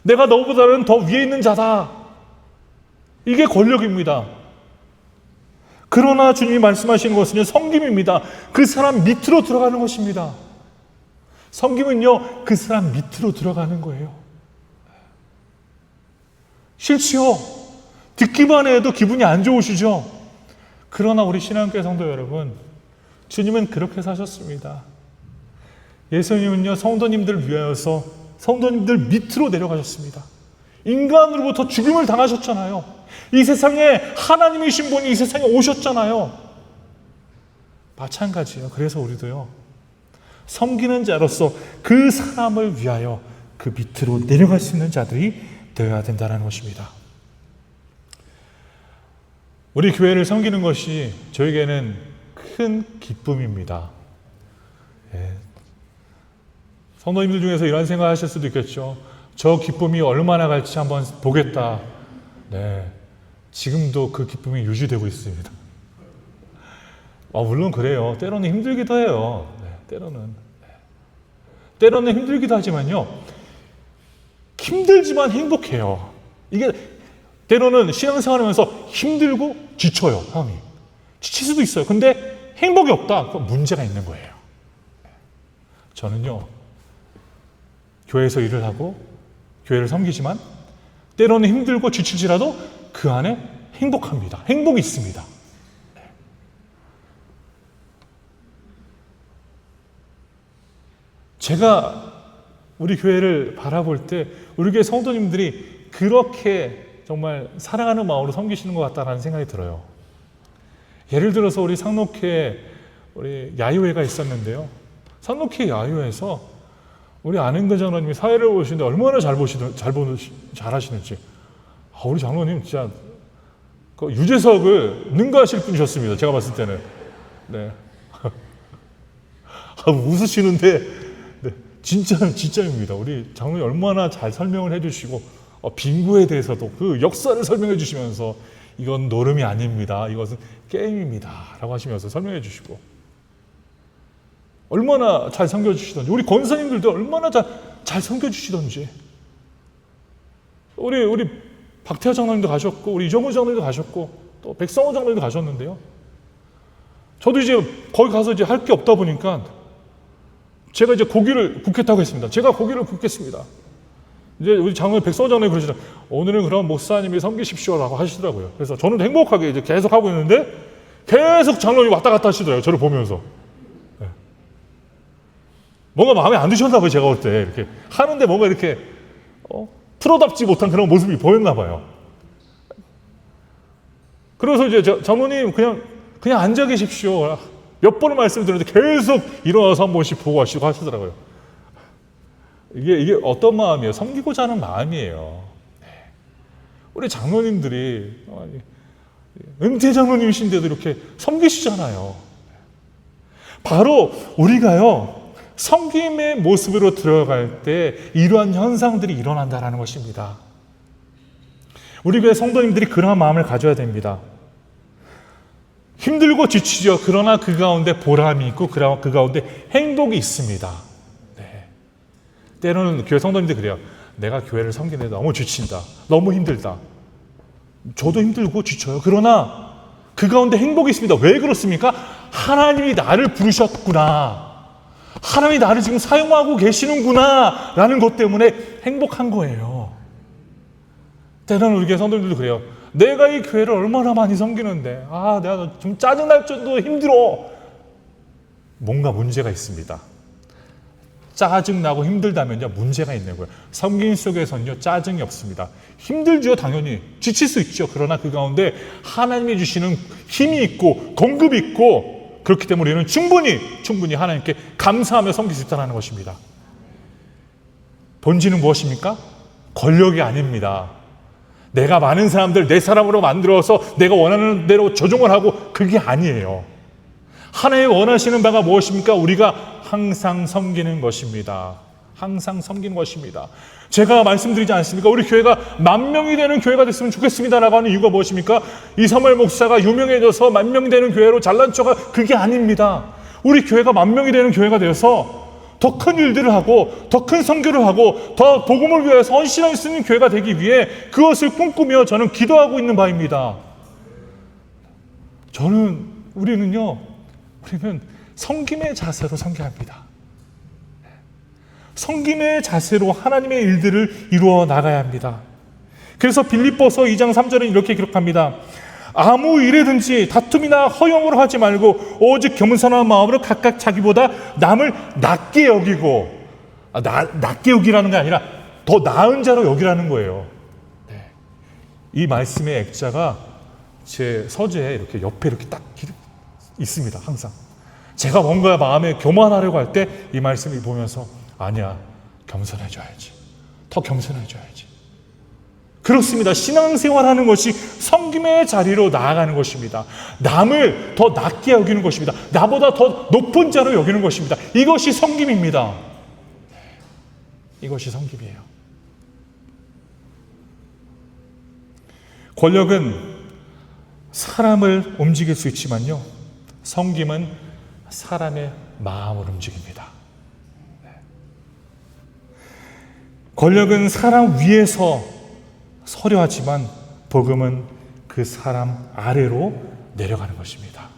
[SPEAKER 1] 내가 너보다는 더 위에 있는 자다. 이게 권력입니다. 그러나 주님이 말씀하시는 것은 섬김입니다. 그 사람 밑으로 들어가는 것입니다. 섬김은요, 그 사람 밑으로 들어가는 거예요. 싫지요? 듣기만 해도 기분이 안 좋으시죠? 그러나 우리 신앙교회 성도 여러분, 주님은 그렇게 사셨습니다. 예수님은요, 성도님들 위하여서 성도님들 밑으로 내려가셨습니다. 인간으로부터 죽임을 당하셨잖아요. 이 세상에 하나님이신 분이 이 세상에 오셨잖아요. 마찬가지예요. 그래서 우리도요, 섬기는 자로서 그 사람을 위하여 그 밑으로 내려갈 수 있는 자들이 되어야 된다는 것입니다. 우리 교회를 섬기는 것이 저에게는 큰 기쁨입니다. 성도님들 중에서 이런 생각 하실 수도 있겠죠. 저 기쁨이 얼마나 갈지 한번 보겠다. 네, 지금도 그 기쁨이 유지되고 있습니다. 물론 그래요. 때로는 힘들기도 해요. 때로는 힘들기도 하지만요, 힘들지만 행복해요. 이게 때로는 신앙생활하면서 힘들고 지쳐요. 사람이 지칠 수도 있어요. 근데 행복이 없다. 그건 문제가 있는 거예요. 저는요, 교회에서 일을 하고 교회를 섬기지만 때로는 힘들고 지칠지라도 그 안에 행복합니다. 행복이 있습니다. 제가 우리 교회를 바라볼 때 우리 교회 성도님들이 그렇게 정말 사랑하는 마음으로 섬기시는 것 같다는 생각이 들어요. 예를 들어서 우리 상록회 우리 야유회가 있었는데요. 상록회 야유회에서 우리 안행근 장로님이 사회를 보시는데 얼마나 잘하시는지. 우리 장로님 진짜 그 유재석을 능가하실 분이셨습니다. 제가 봤을 때는. 네. 웃으시는데 네, 진짜입니다. 우리 장로님 얼마나 잘 설명을 해주시고 빙고에 대해서도 그 역사를 설명해 주시면서 이건 노름이 아닙니다. 이것은 게임입니다. 라고 하시면서 설명해 주시고 얼마나 잘 섬겨주시던지 우리 권사님들도 얼마나 잘 섬겨주시던지 우리 박태하 장로님도 가셨고 우리 이정우 장로님도 가셨고 또 백성호 장로님도 가셨는데요. 저도 이제 거기 가서 이제 할 게 없다 보니까 제가 이제 고기를 굽겠다고 했습니다. 제가 고기를 굽겠습니다. 이제 우리 장로님 백성호 장로님 그러시더라고요. 오늘은 그럼 목사님이 섬기십시오라고 하시더라고요. 그래서 저는 행복하게 이제 계속 하고 있는데 계속 장로님이 왔다 갔다 하시더라고요. 저를 보면서. 네. 뭔가 마음에 안 드셨나 봐요. 제가 올 때 이렇게 하는데 뭔가 이렇게 프로답지 못한 그런 모습이 보였나 봐요. 그래서 이제 장로님 그냥 앉아 계십시오. 몇 번을 말씀드렸는데 계속 일어나서 한 번씩 보고 하시더라고요. 이게 어떤 마음이에요? 섬기고자 하는 마음이에요. 우리 장로님들이 은퇴 장로님이신데도 이렇게 섬기시잖아요. 바로 우리가요, 섬김의 모습으로 들어갈 때 이러한 현상들이 일어난다는 것입니다. 우리 교회 성도님들이 그러한 마음을 가져야 됩니다. 힘들고 지치죠. 그러나 그 가운데 보람이 있고 그 가운데 행복이 있습니다. 네. 때로는 교회 성도님들이 그래요. 내가 교회를 섬기는데 너무 지친다. 너무 힘들다. 저도 힘들고 지쳐요. 그러나 그 가운데 행복이 있습니다. 왜 그렇습니까? 하나님이 나를 부르셨구나. 하나님이 나를 지금 사용하고 계시는구나 라는 것 때문에 행복한 거예요. 때로는 우리 교회 성도님들도 그래요. 내가 이 교회를 얼마나 많이 섬기는데 내가 좀 짜증날 정도로 힘들어. 뭔가 문제가 있습니다. 짜증나고 힘들다면요, 문제가 있는 거예요. 섬김 속에서는요, 짜증이 없습니다. 힘들죠, 당연히. 지칠 수 있죠. 그러나 그 가운데 하나님이 주시는 힘이 있고 공급이 있고 그렇기 때문에 우리는 충분히 하나님께 감사하며 섬길 수 있다는 것입니다. 본질은 무엇입니까? 권력이 아닙니다. 내가 많은 사람들 내 사람으로 만들어서 내가 원하는 대로 조종을 하고 그게 아니에요. 하나님 원하시는 바가 무엇입니까? 우리가 항상 섬기는 것입니다. 항상 섬기는 것입니다. 제가 말씀드리지 않습니까? 우리 교회가 10,000명이 되는 교회가 됐으면 좋겠습니다라고 하는 이유가 무엇입니까? 이사무엘 목사가 유명해져서 10,000명이 되는 교회로 잘난 척가 그게 아닙니다. 우리 교회가 10,000명이 되는 교회가 되어서 더 큰 일들을 하고 더 큰 선교를 하고 더 복음을 위해서 헌신할 수 있는 교회가 되기 위해 그것을 꿈꾸며 저는 기도하고 있는 바입니다. 우리는 섬김의 자세로 섬겨합니다. 섬김의 자세로 하나님의 일들을 이루어 나가야 합니다. 그래서 빌립보서 2장 3절은 이렇게 기록합니다. 아무 일에든지 다툼이나 허용을 하지 말고 오직 겸손한 마음으로 각각 자기보다 남을 낮게 여기고, 낮게 여기라는 게 아니라 더 나은 자로 여기라는 거예요. 네. 이 말씀의 액자가 제 서재에 이렇게 옆에 이렇게 딱 있습니다. 항상 제가 뭔가 마음에 교만하려고 할 때 이 말씀을 보면서 아니야, 겸손해져야지, 더 겸손해져야지. 그렇습니다. 신앙생활하는 것이 섬김의 자리로 나아가는 것입니다. 남을 더 낮게 여기는 것입니다. 나보다 더 높은 자로 여기는 것입니다. 이것이 섬김입니다. 이것이 섬김이에요. 권력은 사람을 움직일 수 있지만요, 섬김은 사람의 마음을 움직입니다. 권력은 사람 위에서 서려 하지만 복음은 그 사람 아래로 내려가는 것입니다.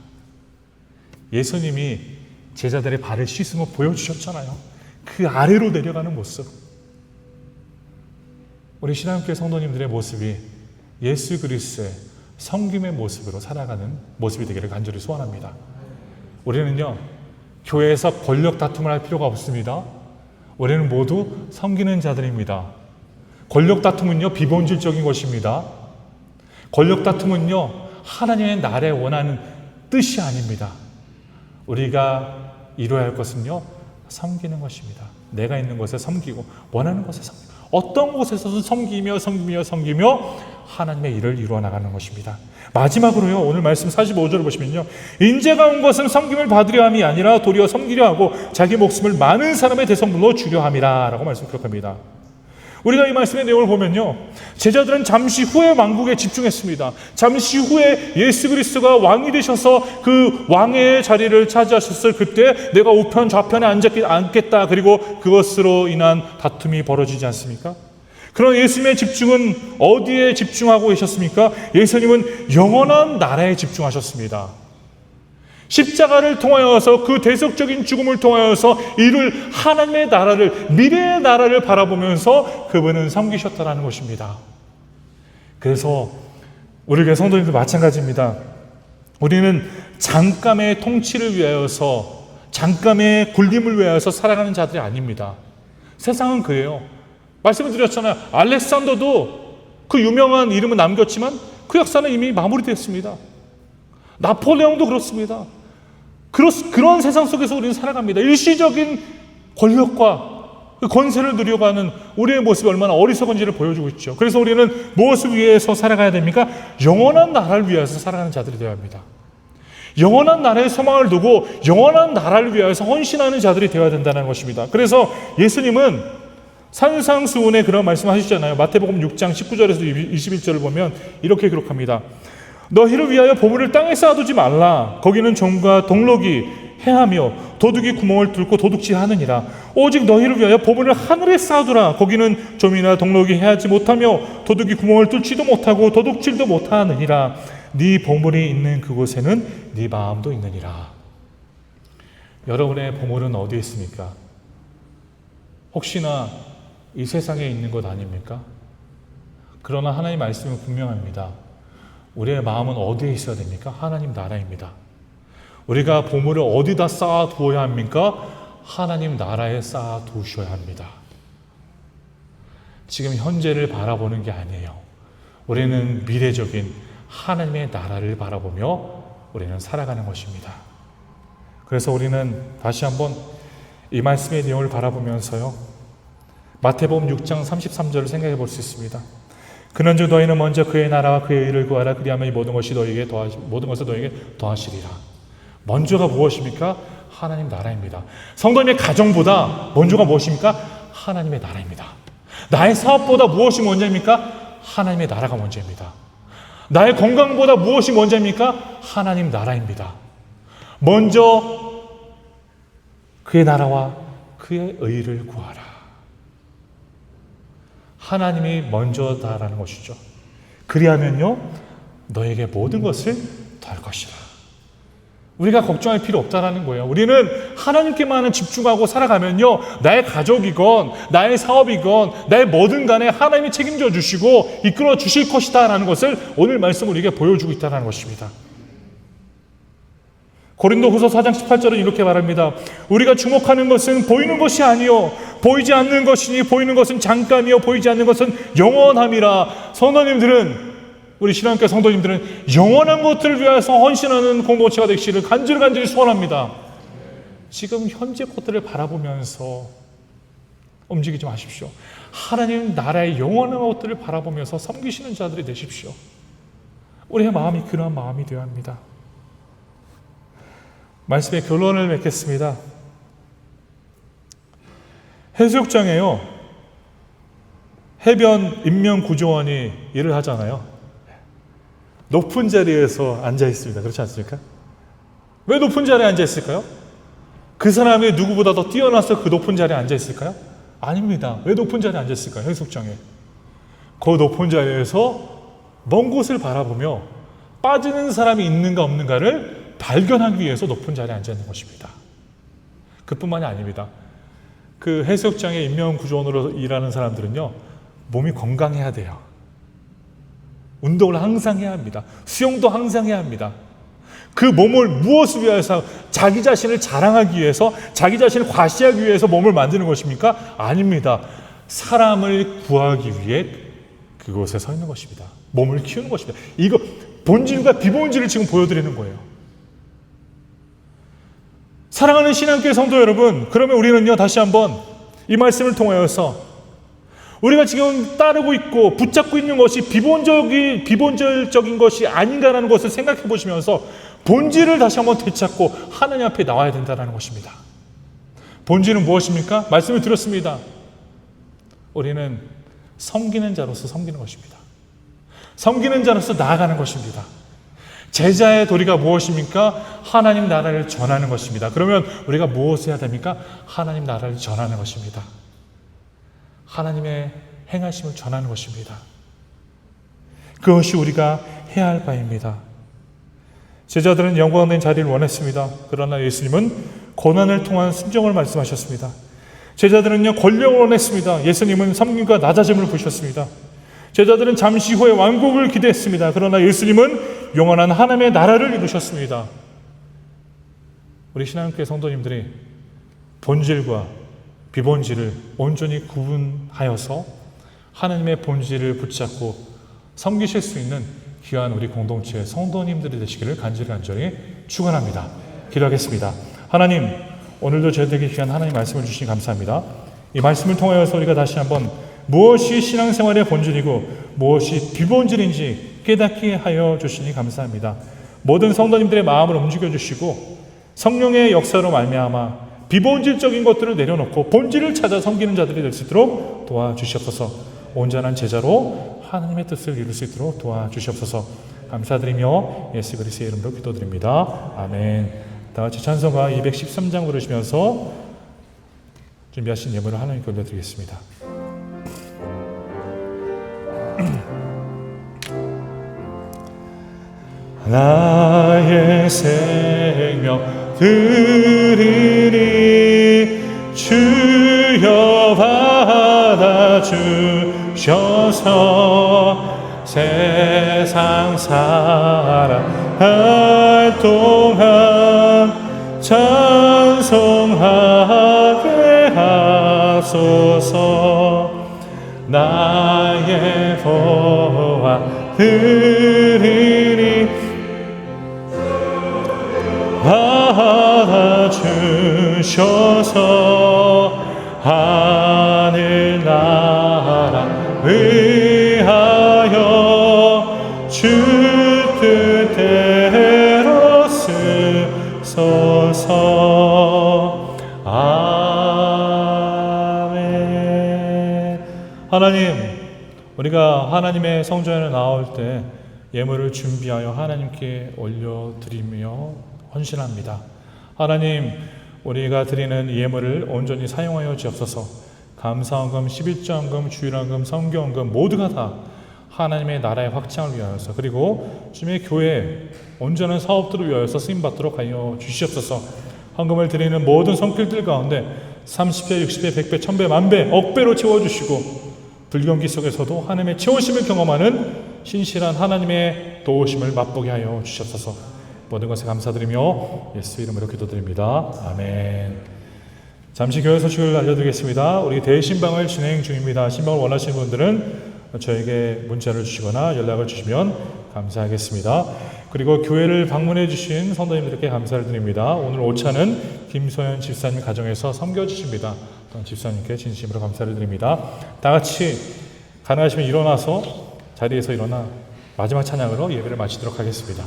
[SPEAKER 1] 예수님이 제자들의 발을 씻음을 보여주셨잖아요. 그 아래로 내려가는 모습. 우리 신앙교회 성도님들의 모습이 예수 그리스도의 섬김의 모습으로 살아가는 모습이 되기를 간절히 소원합니다. 우리는요, 교회에서 권력 다툼을 할 필요가 없습니다. 우리는 모두 섬기는 자들입니다. 권력 다툼은요, 비본질적인 것입니다. 권력 다툼은요, 하나님의 나라에 원하는 뜻이 아닙니다. 우리가 이루어야 할 것은요, 섬기는 것입니다. 내가 있는 곳에 섬기고 원하는 곳에 섬기고 어떤 곳에서도 섬기며 하나님의 일을 이루어 나가는 것입니다. 마지막으로요, 오늘 말씀 45절을 보시면요, 인자가 온 것은 섬김을 받으려 함이 아니라 도리어 섬기려 하고 자기 목숨을 많은 사람의 대성물로 주려 함이라 라고 말씀 기록합니다. 우리가 이 말씀의 내용을 보면요, 제자들은 잠시 후에 왕국에 집중했습니다. 잠시 후에 예수 그리스도가 왕이 되셔서 그 왕의 자리를 차지하셨을 그때 내가 우편 좌편에 앉겠다, 그리고 그것으로 인한 다툼이 벌어지지 않습니까? 그런 예수님의 집중은 어디에 집중하고 계셨습니까? 예수님은 영원한 나라에 집중하셨습니다. 십자가를 통하여서, 그 대속적인 죽음을 통하여서 이룰 하나님의 나라를, 미래의 나라를 바라보면서 그분은 섬기셨다라는 것입니다. 그래서 우리 교회 성도님들 마찬가지입니다. 우리는 잠깐의 통치를 위하여서, 잠깐의 굴림을 위하여서 살아가는 자들이 아닙니다. 세상은 그래요. 말씀을 드렸잖아요. 알렉산더도 그 유명한 이름은 남겼지만 그 역사는 이미 마무리됐습니다. 나폴레옹도 그렇습니다. 그런 세상 속에서 우리는 살아갑니다. 일시적인 권력과 그 권세를 누려가는 우리의 모습이 얼마나 어리석은지를 보여주고 있죠. 그래서 우리는 무엇을 위해서 살아가야 됩니까? 영원한 나라를 위해서 살아가는 자들이 되어야 합니다. 영원한 나라의 소망을 두고 영원한 나라를 위해서 헌신하는 자들이 되어야 된다는 것입니다. 그래서 예수님은 산상수훈에 그런 말씀하시잖아요. 마태복음 6장 19절에서 21절을 보면 이렇게 기록합니다. 너희를 위하여 보물을 땅에 쌓아두지 말라. 거기는 종과 동록이 해하며 도둑이 구멍을 뚫고 도둑질하느니라. 오직 너희를 위하여 보물을 하늘에 쌓아두라. 거기는 좀이나 동록이 해하지 못하며 도둑이 구멍을 뚫지도 못하고 도둑질도 못하느니라. 네 보물이 있는 그곳에는 네 마음도 있느니라. 여러분의 보물은 어디에 있습니까? 혹시나 이 세상에 있는 것 아닙니까? 그러나 하나님 말씀은 분명합니다. 우리의 마음은 어디에 있어야 됩니까? 하나님 나라입니다. 우리가 보물을 어디다 쌓아두어야 합니까? 하나님 나라에 쌓아두셔야 합니다. 지금 현재를 바라보는 게 아니에요. 우리는 미래적인 하나님의 나라를 바라보며 우리는 살아가는 것입니다. 그래서 우리는 다시 한번 이 말씀의 내용을 바라보면서요, 마태복음 6장 33절을 생각해 볼 수 있습니다. 그런즉 너희는 먼저 그의 나라와 그의 의를 구하라. 그리하면 이 모든 것을 너에게 더하시리라. 먼저가 무엇입니까? 하나님 나라입니다. 성도님의 가정보다 먼저가 무엇입니까? 하나님의 나라입니다. 나의 사업보다 무엇이 먼저입니까? 하나님의 나라가 먼저입니다. 나의 건강보다 무엇이 먼저입니까? 하나님 나라입니다. 먼저 그의 나라와 그의 의를 구하라. 하나님이 먼저다라는 것이죠. 그리하면요, 너에게 모든 것을 더할 것이라. 우리가 걱정할 필요 없다라는 거예요. 우리는 하나님께만 집중하고 살아가면요, 나의 가족이건 나의 사업이건 나의 뭐든 간에 하나님이 책임져 주시고 이끌어 주실 것이다 라는 것을 오늘 말씀 우리에게 보여주고 있다는 것입니다. 고린도후서 4장 18절은 이렇게 말합니다. 우리가 주목하는 것은 보이는 것이 아니요 보이지 않는 것이니 보이는 것은 잠깐이요 보이지 않는 것은 영원함이라. 성도님들은, 우리 신앙교회 성도님들은 영원한 것들을 위해서 헌신하는 공동체가 되기를 간절히 소원합니다. 지금 현재 것들을 바라보면서 움직이지 마십시오. 하나님 나라의 영원한 것들을 바라보면서 섬기시는 자들이 되십시오. 우리의 마음이 그러한 마음이 되어야 합니다. 말씀의 결론을 맺겠습니다. 해수욕장에요, 해변 인명구조원이 일을 하잖아요. 높은 자리에서 앉아 있습니다. 그렇지 않습니까? 왜 높은 자리에 앉아 있을까요? 그 사람이 누구보다 더 뛰어나서 그 높은 자리에 앉아 있을까요? 아닙니다. 왜 높은 자리에 앉아 있을까요? 해수욕장에. 그 높은 자리에서 먼 곳을 바라보며 빠지는 사람이 있는가 없는가를 발견하기 위해서 높은 자리에 앉아 있는 것입니다. 그뿐만이 아닙니다. 그 해수욕장의 인명구조원으로 일하는 사람들은요, 몸이 건강해야 돼요. 운동을 항상 해야 합니다. 수영도 항상 해야 합니다. 그 몸을 무엇을 위해서, 자기 자신을 자랑하기 위해서, 자기 자신을 과시하기 위해서 몸을 만드는 것입니까? 아닙니다. 사람을 구하기 위해 그곳에 서 있는 것입니다. 몸을 키우는 것입니다. 이거 본질과 비본질을 지금 보여드리는 거예요. 사랑하는 신앙교회 성도 여러분, 그러면 우리는요, 다시 한번 이 말씀을 통하여서 우리가 지금 따르고 있고 붙잡고 있는 것이 비본질적인 것이 아닌가라는 것을 생각해 보시면서 본질을 다시 한번 되찾고 하나님 앞에 나와야 된다는 것입니다. 본질은 무엇입니까? 말씀을 드렸습니다. 우리는 섬기는 자로서 섬기는 것입니다. 섬기는 자로서 나아가는 것입니다. 제자의 도리가 무엇입니까? 하나님 나라를 전하는 것입니다. 그러면 우리가 무엇을 해야 됩니까? 하나님 나라를 전하는 것입니다. 하나님의 행하심을 전하는 것입니다. 그것이 우리가 해야 할 바입니다. 제자들은 영광된 자리를 원했습니다. 그러나 예수님은 고난을 통한 순종을 말씀하셨습니다. 제자들은요, 권력을 원했습니다. 예수님은 섬김과 낮아짐을 보셨습니다. 제자들은 잠시 후에 왕국을 기대했습니다. 그러나 예수님은 영원한 하나님의 나라를 이루셨습니다. 우리 신앙교회 성도님들이 본질과 비본질을 온전히 구분하여서 하나님의 본질을 붙잡고 섬기실 수 있는 귀한 우리 공동체의 성도님들이 되시기를 간절히 축원합니다. 기도하겠습니다. 하나님, 오늘도 저희들에게 귀한 하나님 말씀을 주시니 감사합니다. 이 말씀을 통하여서 우리가 다시 한번 무엇이 신앙생활의 본질이고 무엇이 비본질인지 깨닫게 하여 주시니 감사합니다. 모든 성도님들의 마음을 움직여 주시고 성령의 역사로 말미암아 비본질적인 것들을 내려놓고 본질을 찾아 섬기는 자들이 될 수 있도록 도와주시옵소서. 온전한 제자로 하나님의 뜻을 이룰 수 있도록 도와주시옵소서. 감사드리며 예수 그리스도의 이름으로 기도드립니다. 아멘. 다 같이 찬송가 213장 부르시면서 준비하신 예물을 하나님께 올려드리겠습니다. 나의 생명 드리니 주여 받아주셔서 세상 살아갈 동안 찬송하게 하소서. 나의 보아 드리니 받아주셔서 하늘나라 위하여 주 뜻대로 쓰소서. 아멘. 하나님, 우리가 하나님의 성전에 나올 때 예물을 준비하여 하나님께 올려드리며 헌신합니다. 하나님, 우리가 드리는 예물을 온전히 사용하여 주옵소서. 감사헌금, 11조헌금, 주일헌금, 성경헌금 모두가 다 하나님의 나라의 확장을 위하여서, 그리고 주님의 교회 온전한 사업들을 위하여서 쓰임받도록 하여 주시옵소서. 헌금을 드리는 모든 손길들 가운데 30배, 60배, 100배, 1000배, 만배, 억배로 채워주시고, 불경기 속에서도 하나님의 채우심을 경험하는 신실한 하나님의 도우심을 맛보게 하여 주시옵소서. 모든 것에 감사드리며 예수 이름으로 기도드립니다. 아멘. 잠시 교회 소식을 알려드리겠습니다. 우리 대신방을 진행 중입니다. 신방을 원하시는 분들은 저에게 문자를 주시거나 연락을 주시면 감사하겠습니다. 그리고 교회를 방문해 주신 성도님들께 감사를 드립니다. 오늘 오차는 김소연 집사님 가정에서 섬겨주십니다. 집사님께 진심으로 감사를 드립니다. 다 같이 가능하시면 일어나서 자리에서 일어나 마지막 찬양으로 예배를 마치도록 하겠습니다.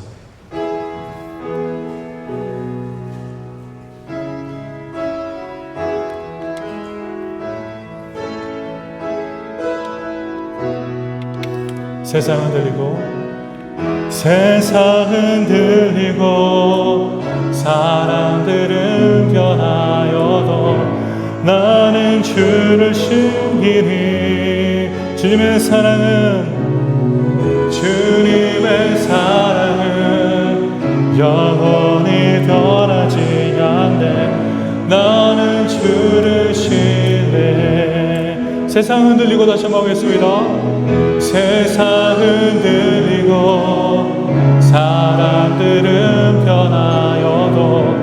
[SPEAKER 1] 세상은 들리고 사람들은 변하여도 나는 주를 숨기니 주님의 사랑은 영원히 변하지 않네. 나는 주를 신뢰해. 세상은 들리고 다시 한번 하겠습니다. 세상은 들리고 사람들은 변하여도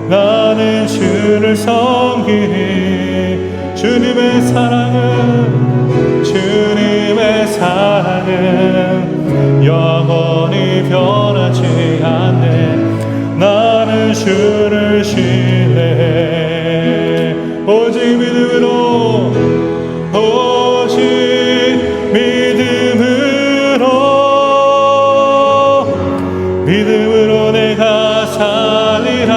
[SPEAKER 1] 나는 주를 섬기니 주님의 사랑은 영원히 변하지 않네. 나는 주를 신뢰해. 오직 믿음으로 내가 살리라.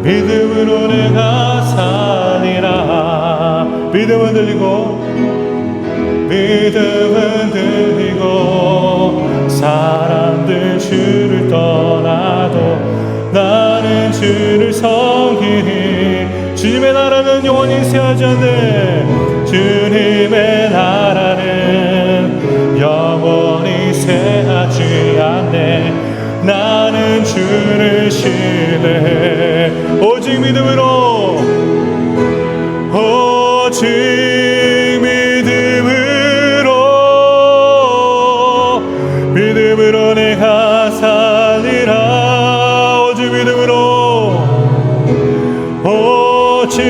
[SPEAKER 1] 믿음으로 내가 살리라. 믿음은 들리고 사람들 주를 떠나도 나는 주를 섬기니 주님의 나라는 영원히 쇠하지 않네. 주님의 나라는 영원히 쇠하지 않네. 나는 주를 신뢰해. 오직 믿음으로 내가 살리라. 오직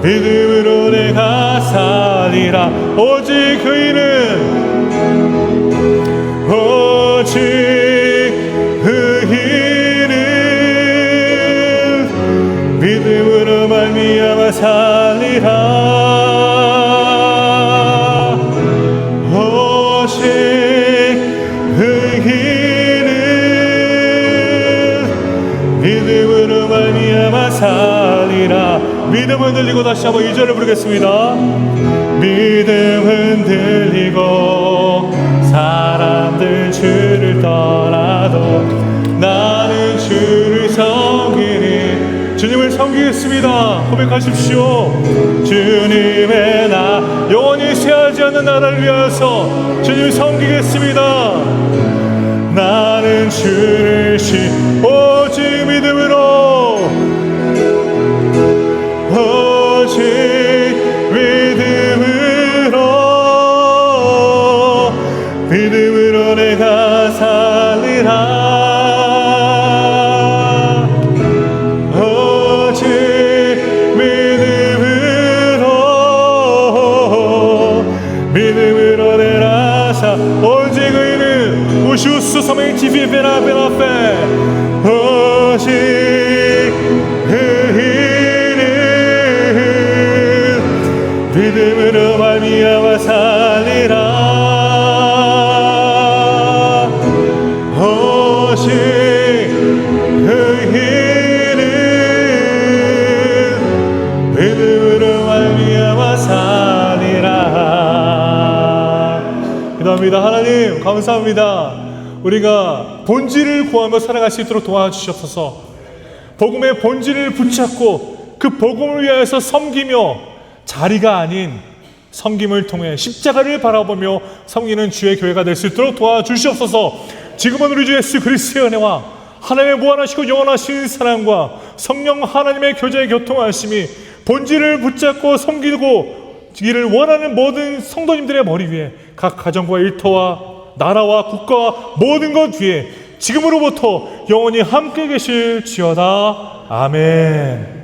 [SPEAKER 1] 믿음으로 내가 살리라. 오직 그 이는 믿음으로 말미암아 살리라. 오직 그 이는 믿음으로 말미암아 살리라. 믿음은 들리고 다시 한번 2절을 부르겠습니다. 믿음은 들리고 사람들 주를 떠나도 나는 주를 섬기니. 주님을 섬기겠습니다. 고백하십시오. 주님의 영원히 쇠하지 않는 나라를 위하여서 주님을 섬기겠습니다. 나는 주를 오직 믿음으로 내가 살리라. 오직 믿음으로 내가 오직 의는 우슈스 소명티 비베라 베라페. 오직 의는 믿음으로 말미암아 살리라. 기도합니다. 하나님, 감사합니다. 우리가 본질을 구하며 살아갈 수 있도록 도와주시옵소서. 복음의 본질을 붙잡고 그 복음을 위하여서 섬기며 자리가 아닌 섬김을 통해 십자가를 바라보며 섬기는 주의 교회가 될 수 있도록 도와주시옵소서. 지금은 우리 주 예수 그리스도의 은혜와 하나님의 무한하시고 영원하신 사랑과 성령 하나님의 교제의 교통하심이 본질을 붙잡고 섬기고 이를 원하는 모든 성도님들의 머리 위에 각 가정과 일터와 나라와 국가와 모든 것 위에 지금으로부터 영원히 함께 계실지어다. 아멘.